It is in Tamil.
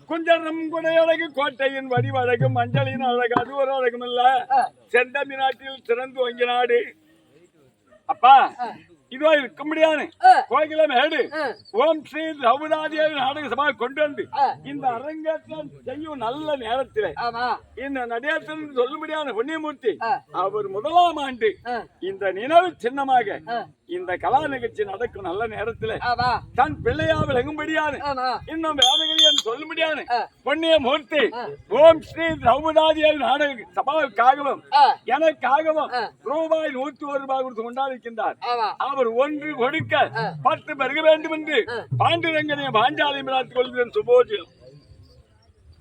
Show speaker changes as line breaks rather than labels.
குஞ்சரம் குடையழகு கோட்டையின் வடிவழகு மஞ்சளின் அழகு அது ஒரு அழகும் இல்ல. செந்தமி நாட்டில் சிறந்து வங்கி நாடு. அப்பா இதோ இருக்க முடியாது கோயிலம் ஏடு ஓம் ஸ்ரீ திரௌபதாதேவி நாடக சபா கொண்டு வந்து இந்த அரங்கேற்றம் செய்யும் நல்ல நேரத்தில் இந்த நடேசன் சொல்ல முடியாத புண்ணியமூர்த்தி அவர் 1ஆம் ஆண்டு இந்த நினைவு சின்னமாக இந்த கலா நிகழ்ச்சி நடக்கும் நல்ல நேரத்தில் தன் பிள்ளையா விளங்கும்படியான இன்னும் வேதகிரியன் சொல்ல முடியாது புண்ணியமூர்த்தி ஓம் ஸ்ரீ திரௌபதாதேவி நாடக சபாவுக்காகவும் எனக்காகவும் ரூபாய் 101 கொடுத்து கொண்டாடிருக்கின்றார். அவர் 1 கொடுக்க 10 பெருக வேண்டும் என்று பாண்டுரங்கனை பாஞ்சாலி கொள்கிறேன். சுபோஜியம்